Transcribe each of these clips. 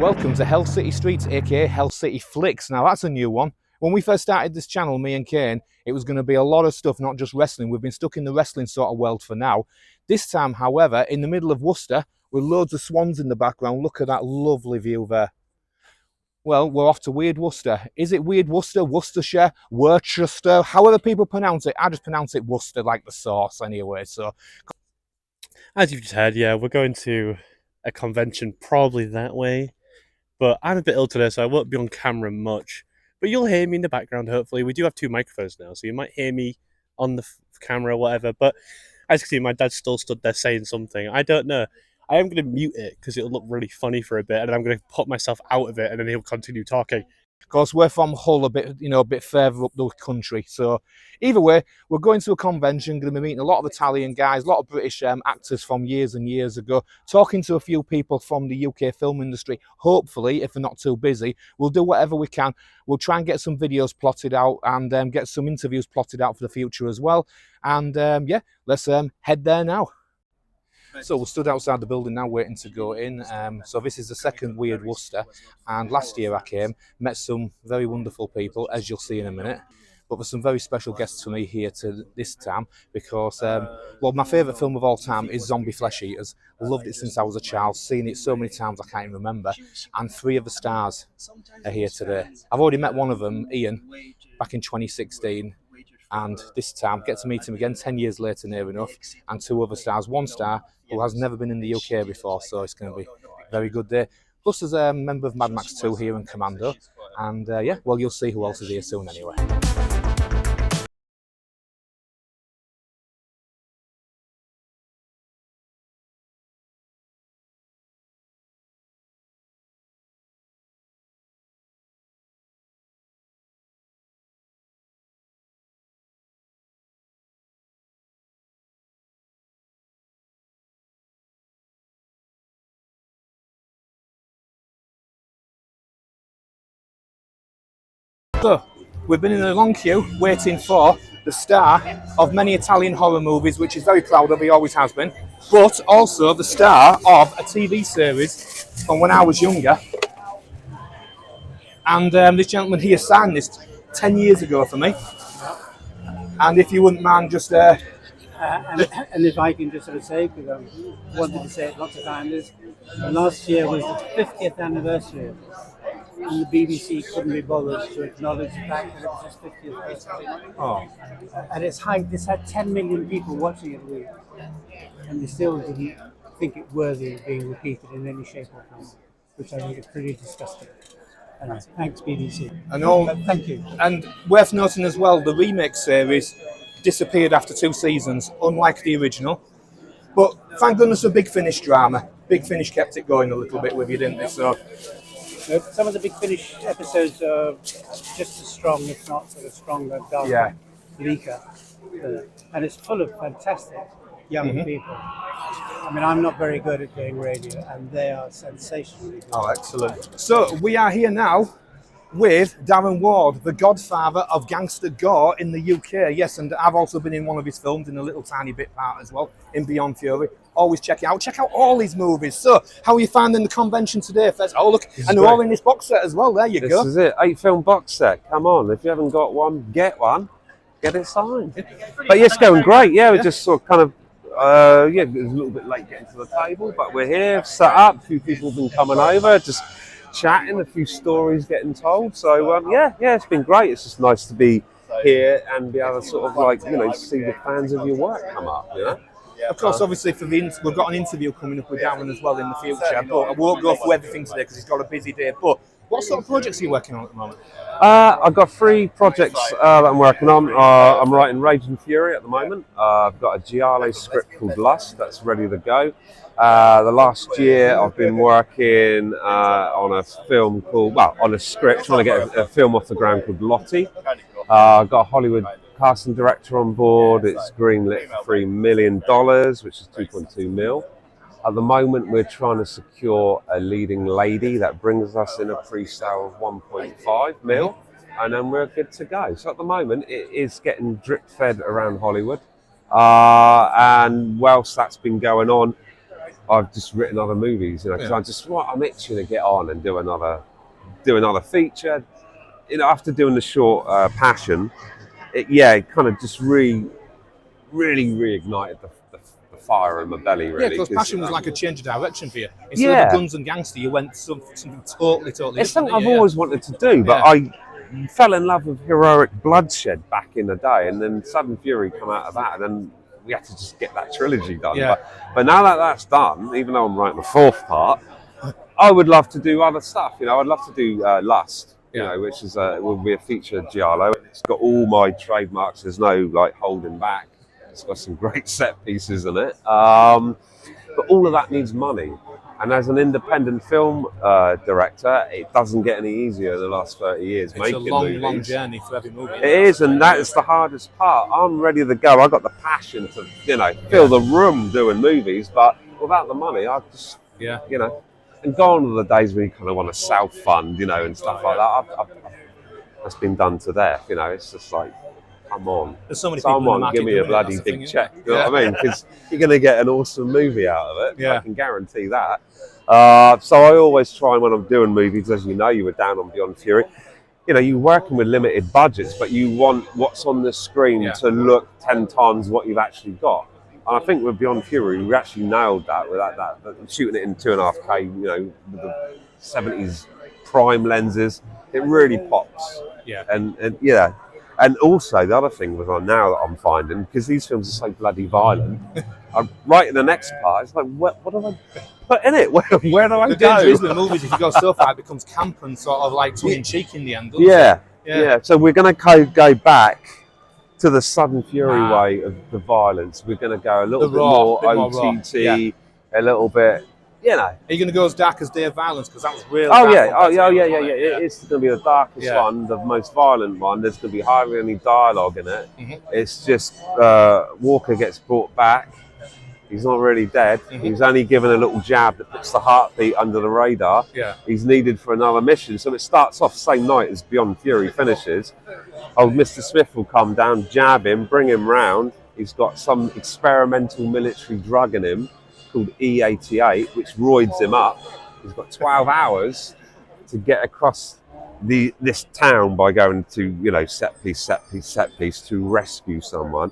Welcome to Hell City Streets, aka Hell City Flix. Now that's a new one. When we first started this channel, me and Kane, it was going to be a lot of stuff, not just wrestling. We've been stuck in the wrestling sort of world for now. This time, however, in the middle of Worcester, with loads of swans in the background. Look at that lovely view there. Well, we're off to Weird Worcester. Is it Weird Worcester, Worcestershire, Worcester, however people pronounce it? I just pronounce it Worcester like the sauce anyway. So, as you've just heard, yeah, we're going to a convention probably that way. But I'm a bit ill today, so I won't be on camera much. But you'll hear me in the background, hopefully. We do have 2 microphones now, so you might hear me on the camera or whatever. But as you can see, my dad's still stood there saying something. I don't know. I am going to mute it because it'll look really funny for a bit, and then I'm going to put myself out of it, and then he'll continue talking. Of course, we're from Hull, a bit further up the country. So either way, we're going to a convention, going to be meeting a lot of Italian guys, a lot of British actors from years and years ago, talking to a few people from the UK film industry. Hopefully, if they're not too busy, we'll do whatever we can. We'll try and get some videos plotted out and get some interviews plotted out for the future as well. And yeah, let's head there now. So we stood outside the building now waiting to go in. So this is the second Weird Worcester, and last year I came, met some very wonderful people, as you'll see in a minute. But there's some very special guests for me here to this time because, well, my favourite film of all time is Zombie Flesh Eaters. Loved it since I was a child, seen it so many times I can't even remember. And 3 of the stars are here today. I've already met one of them, Ian, back in 2016. And this time, get to meet him again 10 years later, near enough, and 2 other stars. 1 star who has never been in the UK before, so it's going to be a very good day. Plus, there's a member of Mad Max 2 here in Commando, and yeah, well, you'll see who else is here soon anyway. So, we've been in a long queue waiting for the star of many Italian horror movies, which he's very proud of, he always has been, but also the star of a TV series from when I was younger. And this gentleman here signed this 10 years ago for me. And if you wouldn't mind just... and if I can just sort of say, because I wanted to say it lots of times, last year was the 50th anniversary of this. And the BBC couldn't be bothered to acknowledge the fact that it was his 50th birthday. Oh. And it's this had 10 million people watching it a week, and they still didn't think it worthy of being repeated in any shape or form, which I think is pretty disgusting. Anyway, thanks BBC. Thank you. And worth noting as well, the remake series disappeared after 2 seasons, unlike the original. But thank goodness for Big Finish drama. Big Finish kept it going a little bit with you, didn't they? So. Some of the Big Finish episodes are just as strong, if not sort of stronger, darker, bleaker. And it's full of fantastic young people. I mean, I'm not very good at doing radio, and they are sensationally good. Oh, excellent. So we are here now with Darren Ward, the godfather of gangster gore in the UK. Yes, and I've also been in one of his films in a little tiny bit part as well, in Beyond Fury. Always check it out. Check out all his movies. So, how are you finding the convention today, Fez? Oh, look, and they're all in this box set as well. There you go. This is it. 8-film box set. Come on. If you haven't got one, get one. Get it signed. But yeah, it's going great. Yeah, we're just sort of kind of, yeah, it was a little bit late getting to the table, but we're here, set up. A few people have been coming over, just chatting, a few stories getting told. So, yeah, it's been great. It's just nice to be here and be able to sort of like, you know, see the fans of your work come up, you know? Of course, obviously, we've got an interview coming up with Darren as well in the future, but I won't go through everything today because he's got a busy day. But what sort of projects are you working on at the moment? I've got 3 projects that I'm working on. I'm writing Rage and Fury at the moment. I've got a Giallo script called Lust that's ready to go. The last year I've been working on a film called, on a script, trying to get a film off the ground called Lottie. I've got a Hollywood casting director on board. It's greenlit for $3 million, which is 2.2 mil. At the moment, we're trying to secure a leading lady that brings us in a pre-sale of 1.5 mil, and then we're good to go. So at the moment, it is getting drip-fed around Hollywood. And whilst that's been going on, I've just written other movies, because I'm itching to get on and do another feature. After doing the short Passion, it kind of just really reignited the fire in my belly, really. Yeah, because Passion was like a change of direction for you. Instead Yeah. of a guns and gangster, you went something totally It's different. something I've always wanted to do, but I fell in love with heroic bloodshed back in the day, and then Sudden Fury come out of that, and then we had to just get that trilogy done. Yeah. But now that that's done, even though I'm writing the fourth part, I would love to do other stuff. I'd love to do Lust, which is will be a feature giallo. It's got all my trademarks. There's no holding back. It's got some great set pieces in it. But all of that needs money. And as an independent film director, it doesn't get any easier in the last 30 years it's making a long, movies. long journey for every movie. It is, and that is the hardest part. I'm ready to go. I've got the passion to, fill the room doing movies, but without the money, I just, and gone are the days when you kind of want to self-fund, and stuff like that. That's been done to death, It's just like, come on. There's so many Someone people give me a bloody big check. You know what I mean? Because you're going to get an awesome movie out of it. I can guarantee that. So I always try, when I'm doing movies, as you were down on Beyond Fury, you're working with limited budgets, but you want what's on the screen to look 10 times what you've actually got. And I think with Beyond Fury, we actually nailed that with that shooting it in 2.5K, with the 70s prime lenses. It really pops. And also the other thing was now that I'm finding, because these films are so bloody violent, I'm writing the next part. It's like, what do I put in it? Where do I go? The danger is with movies, if you go so far, it becomes camp and sort of like tongue in cheek in the end. Yeah. So we're going to go back to the Sudden Fury way of the violence. We're going to go a little bit more OTT, a little bit. Are you going to go as dark as Day of Violence? Because that was really It's going to be the darkest one, the most violent one. There's going to be hardly any dialogue in it. It's just Walker gets brought back. He's not really dead. He's only given a little jab that puts the heartbeat under the radar. He's needed for another mission. So it starts off the same night as Beyond Fury finishes. Old Mr. Smith will come down, jab him, bring him round. He's got some experimental military drug in him called E88, which roids him up. He's got 12 hours to get across this town by going to set piece to rescue someone.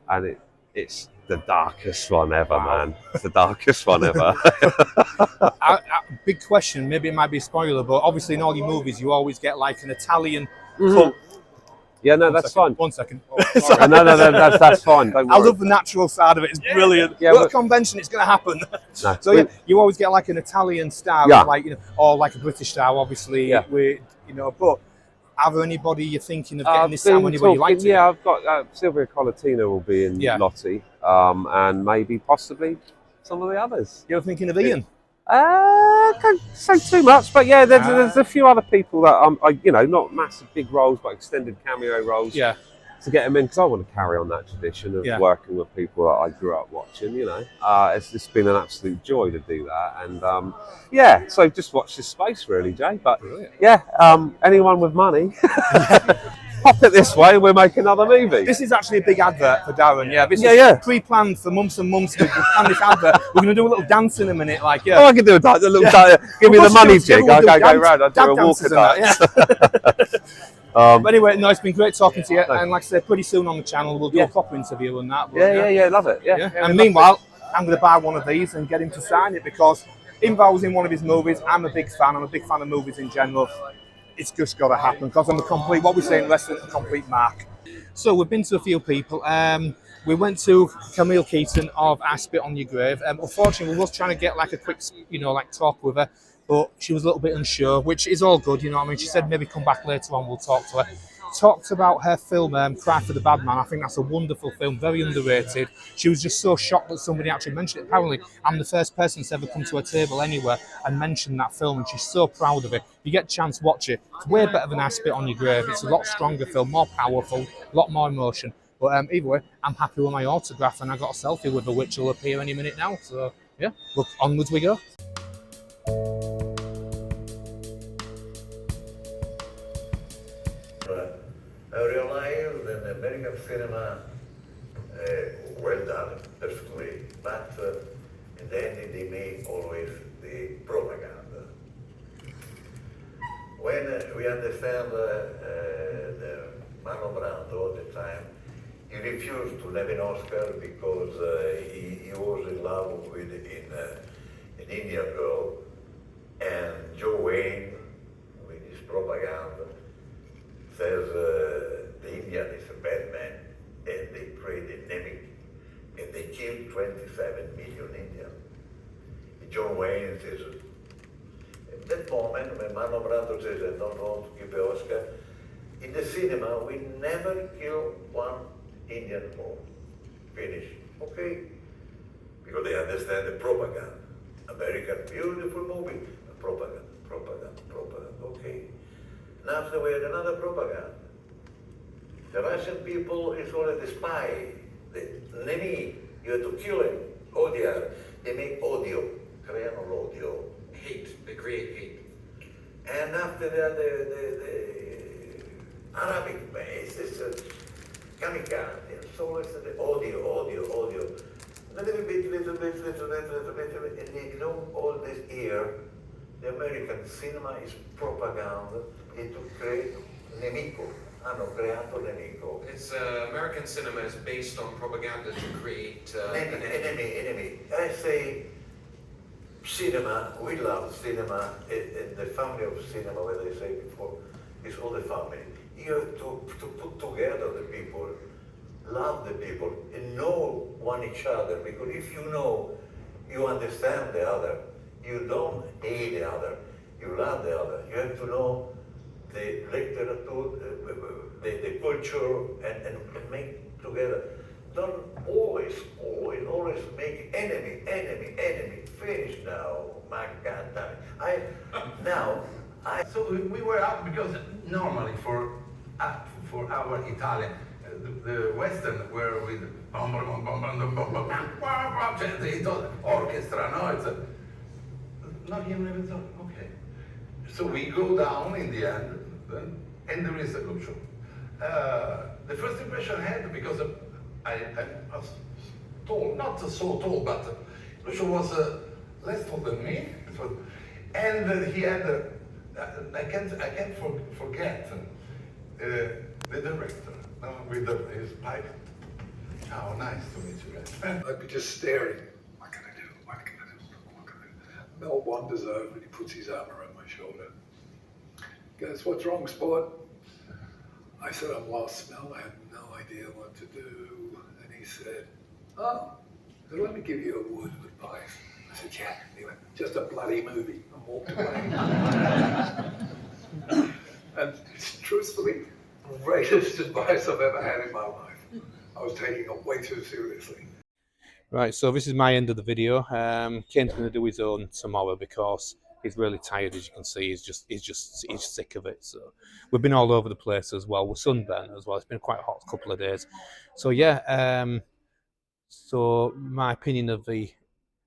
And it's the darkest one ever, man. It's the darkest one ever. Big question, maybe it might be a spoiler, but obviously in all your movies you always get like an Italian cult. Yeah, no, that's fine. 1 second. No, that's fine. Don't worry. I love the natural side of it. It's brilliant. At a convention, it's going to happen. So you always get like an Italian star, or like a British star, obviously. But are there anybody you're thinking of getting this time? Anybody you like to? Yeah, I've got Silvia Colatina will be in Lottie, and maybe possibly some of the others. You're thinking of Ian? Can't say too much, but there's a few other people that not massive big roles, but extended cameo roles. To get them in, because I want to carry on that tradition of working with people that I grew up watching. It's just been an absolute joy to do that, and so just watch this space, really, Jay. But anyone with money. Pop it this way, we'll make another movie. This is actually a big advert for Darren. This is pre-planned for months and months. We've planned this advert. We're going to do a little dance in a minute, I can do a little dance. Give me the money jig. I'll go round. I'll do a walker dance. But anyway, no, it's been great talking to you. And like I said, pretty soon on the channel we'll do a proper interview and that. But, love it. And meanwhile, I'm going to buy one of these and get him to sign it, because Inval was in one of his movies. I'm a big fan. I'm a big fan of movies in general. It's just got to happen, because I'm what we say in wrestling, a complete mark. So we've been to a few people. We went to Camille Keaton of I Spit on Your Grave. Unfortunately, we was trying to get like a quick, talk with her, but she was a little bit unsure, which is all good, She said maybe come back later on, we'll talk to her. Talked about her film, Cry for the Bad Man. I think that's a wonderful film, very underrated. She was just so shocked that somebody actually mentioned it. Apparently, I'm the first person to ever come to her table anywhere and mention that film, and she's so proud of it. If you get a chance, watch it. It's way better than I Spit on Your Grave. It's a lot stronger film, more powerful, a lot more emotion. But either way, I'm happy with my autograph, and I got a selfie with her, which will appear any minute now. So, look, onwards we go. I realized that American cinema well done, perfectly, but in the end and they make always the propaganda. When we understand the Marlon Brando all the time, he refused to have an Oscar because he was in love with an Indian girl, and Joe Wayne, with his propaganda, says the Indian is a bad man, and they create an enemy, and they killed 27 million Indians. John Wayne says, at that moment, when Marlon Brando says, I don't want to give the Oscar, in the cinema, we never kill one Indian more. Finish. Okay? Because they understand the propaganda. American, beautiful movie. Propaganda, propaganda, propaganda. Okay. Now after we had another propaganda. The Russian people is only the spy, the enemy. You have to kill him. Odia. They make odio. Creano l'odio. Hate. They create hate. And after that, the Arabic man, it's kamikaze. So it's the audio. A little bit, and they know all this here. The American cinema is propaganda e to create nemico. Hanno creato nemico. It's American cinema is based on propaganda to create an enemy. I say cinema, we love cinema, and the family of cinema, what I say before, is all the family. You have to put together the people, love the people, and know one each other, because if you know, you understand the other. You don't hate the other, you love the other. You have to know the literature, the culture, and make together. Don't always make enemy. Finish now, my God damn it. So we were out because normally for our Italian, the Western were with they thought orchestra, no? It's not even so. Okay. So we go down in the end, and there is a good show. The first impression I had, because I was tall, not so tall, but Lucio was less tall than me, and he had I can't forget the director with his pipe. How nice to meet you guys. I'd be just staring. What can I do? What can I do? Mel wanders over and he puts his arm around my shoulder. He goes, "What's wrong, sport?" I said, "I'm lost, Mel. I have no idea what to do." And he said, "Oh, so let me give you a word of advice." I said, "Yeah." He went, "Just a bloody movie," and walked away. And it's truthfully the greatest advice I've ever had in my life. I was taking it way too seriously. Right, so this is my end of the video. Kane's going to do his own tomorrow because he's really tired, as you can see. He's sick of it. So we've been all over the place as well. We're sunburned as well. It's been quite a hot couple of days. So yeah, so my opinion of the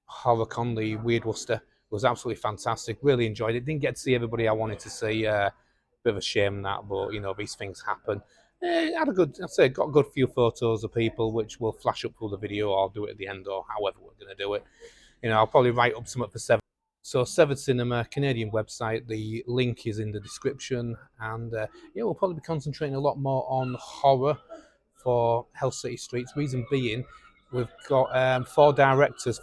HorrorCon, the Weird Worcester, was absolutely fantastic. Really enjoyed it. Didn't get to see everybody I wanted to see. Bit of a shame that, but you know, these things happen. Had a good, got a good few photos of people, which will flash up through the video, or I'll do it at the end, or however we're going to do it. You know, I'll probably write up something for Seven. So Seven Cinema, Canadian website. The link is in the description, and yeah, we'll probably be concentrating a lot more on horror for Hell City Streets. Reason being, we've got four UK directors,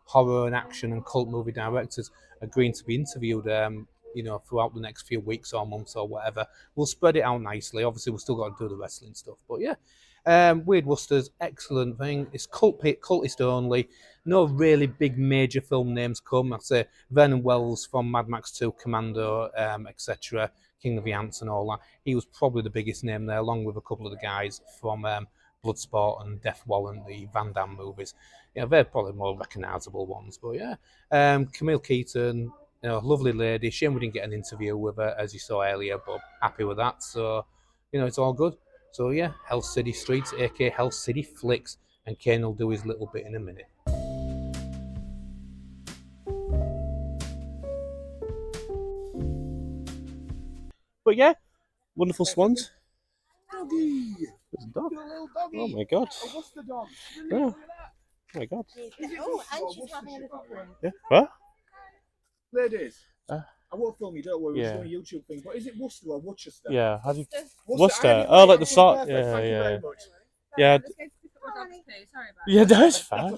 horror and action and cult movie directors, agreeing to be interviewed. You know, throughout the next few weeks or months or whatever. We'll spread it out nicely. Obviously, we've still got to do the wrestling stuff. But yeah, Weird Worcester's excellent thing. It's cultist only. No really big major film names come. I'd say Vernon Wells from Mad Max 2, Commando, etc., King of the Ants and all that. He was probably the biggest name there, along with a couple of the guys from Bloodsport and Death Warrant, the Van Damme movies. Yeah, they're probably more recognisable ones. But yeah, Camille Keaton, you know, lovely lady. Shame we didn't get an interview with her, as you saw earlier, but happy with that. So, you know, it's all good. So yeah, Hell City Streets, aka Hell City Flix, and Kane will do his little bit in a minute. But yeah, wonderful swans. There's a dog. Oh my god. What's the dog? Yeah. Oh my God. Oh, and she's having a little drink. Yeah. What? Ladies, Uh, I won't film you, don't worry, we're yeah. just doing a YouTube thing, but is it Worcester or Worcester? Yeah. How do you... Worcester. I had Worcester. it Oh, right, like the actually, salt. perfect. Yeah, Thank you yeah. very much. Yeah. Let's go to the dog's poo. Sorry about Yeah, that's fine.